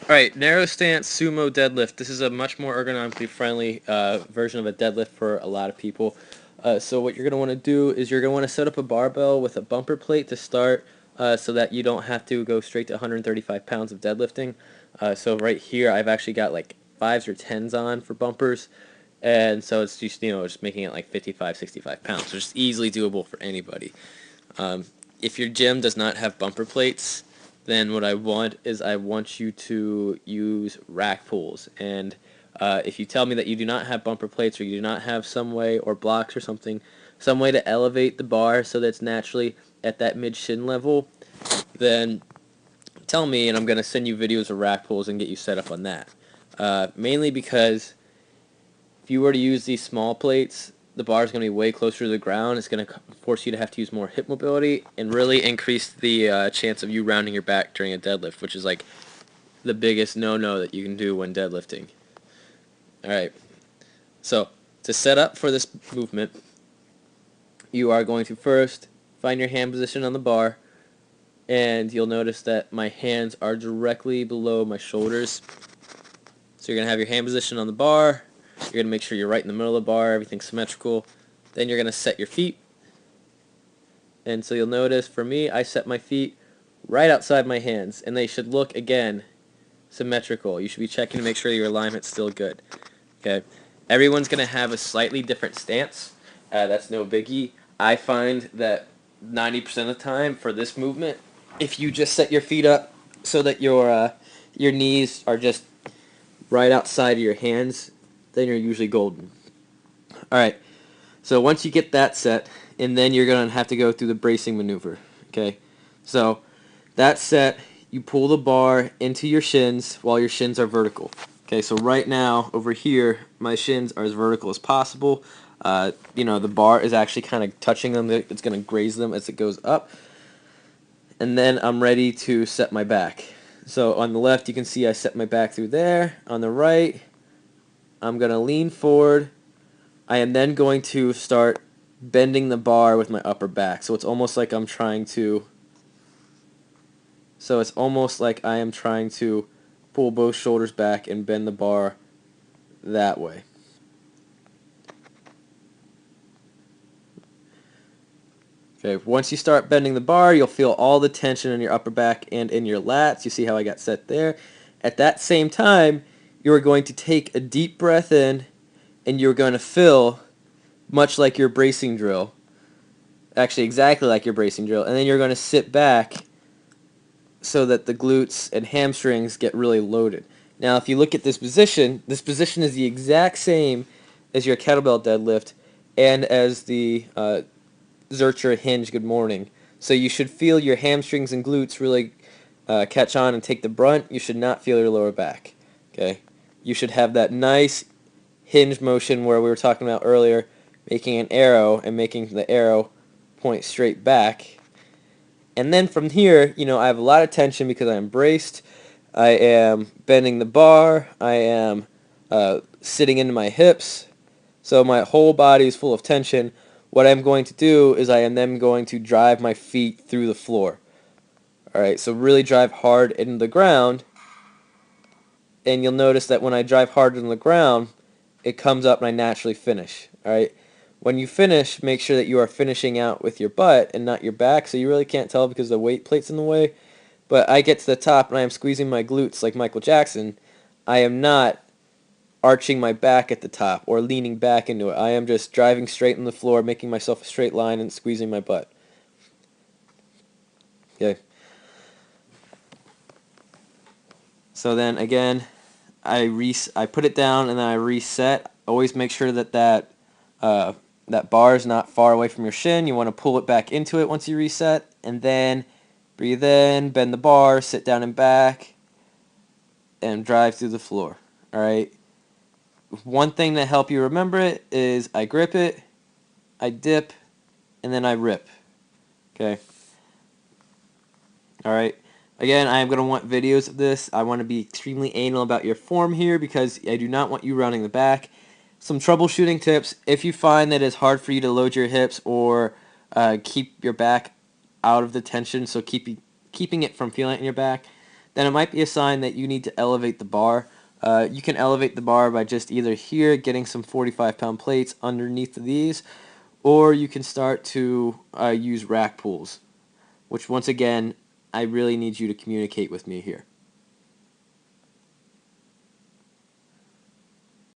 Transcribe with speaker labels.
Speaker 1: Alright, Narrow Stance Sumo Deadlift. This is a much more ergonomically friendly version of a deadlift for a lot of people. So what you're going to want to do is you're going to want to set up a barbell with a bumper plate to start so that you don't have to go straight to 135 pounds of deadlifting. So right here I've actually got like 5s or 10s on for bumpers. And so it's just, just making it like 55, 65 pounds. So it's easily doable for anybody. If your gym does not have bumper plates, then what I want is I want you to use rack pulls. And if you tell me that you do not have bumper plates or you do not have some way, or blocks or something, some way to elevate the bar so that it's naturally at that mid-shin level, then tell me and I'm going to send you videos of rack pulls and get you set up on that. Mainly because if you were to use these small plates, the bar is going to be way closer to the ground. It's going to force you to have to use more hip mobility and really increase the chance of you rounding your back during a deadlift, which is like the biggest no-no that you can do when deadlifting. Alright, so to set up for this movement, you are going to first find your hand position on the bar, and you'll notice that my hands are directly below my shoulders. So you're going to have your hand position on the bar. You're going to make sure you're right in the middle of the bar, everything's symmetrical. Then you're going to set your feet. And so you'll notice, for me, I set my feet right outside my hands, and they should look, again, symmetrical. You should be checking to make sure your alignment's still good. Okay. Everyone's going to have a slightly different stance. That's no biggie. I find that 90% of the time for this movement, if you just set your feet up so that your knees are just right outside of your hands, then you're usually golden. Alright, so once you get that set, and then you're going to have to go through the bracing maneuver. Okay, so that set, you pull the bar into your shins while your shins are vertical. Okay, so right now, over here, my shins are as vertical as possible. The bar is actually kind of touching them. It's going to graze them as it goes up. And then I'm ready to set my back. So on the left, you can see I set my back through there. On the right, I'm going to lean forward. I am then going to start bending the bar with my upper back. So it's almost like I'm trying to pull both shoulders back and bend the bar that way. Okay, once you start bending the bar, you'll feel all the tension in your upper back and in your lats. You see how I got set there? At that same time, you're going to take a deep breath in, and you're going to fill, much like your bracing drill, actually exactly like your bracing drill, and then you're going to sit back so that the glutes and hamstrings get really loaded. Now, if you look at this position is the exact same as your kettlebell deadlift and as the Zercher hinge good morning. So you should feel your hamstrings and glutes really catch on and take the brunt. You should not feel your lower back. Okay, you should have that nice hinge motion where we were talking about earlier, making an arrow and making the arrow point straight back. And then from here, I have a lot of tension because I am braced. I am bending the bar. I am sitting into my hips. So my whole body is full of tension. What I'm going to do is I am then going to drive my feet through the floor. Alright, so really drive hard into the ground. And you'll notice that when I drive hard into the ground, it comes up and I naturally finish. Alright, when you finish, make sure that you are finishing out with your butt and not your back. So you really can't tell because the weight plate's in the way. But I get to the top and I am squeezing my glutes like Michael Jackson. I am not arching my back at the top or leaning back into it. I am just driving straight on the floor, making myself a straight line and squeezing my butt. Okay. So then again, I put it down and then I reset. Always make sure that that bar is not far away from your shin. You want to pull it back into it once you reset, and then breathe in, bend the bar, sit down and back, and drive through the floor. Alright? One thing to help you remember it is I grip it, I dip, and then I rip. Okay? Alright? Again, I am going to want videos of this. I want to be extremely anal about your form here because I do not want you rounding the back. Some troubleshooting tips. If you find that it's hard for you to load your hips or keep your back out of the tension, so keeping it from feeling it in your back, then it might be a sign that you need to elevate the bar. You can elevate the bar by just either here getting some 45-pound plates underneath of these, or you can start to use rack pulls, which once again, I really need you to communicate with me here.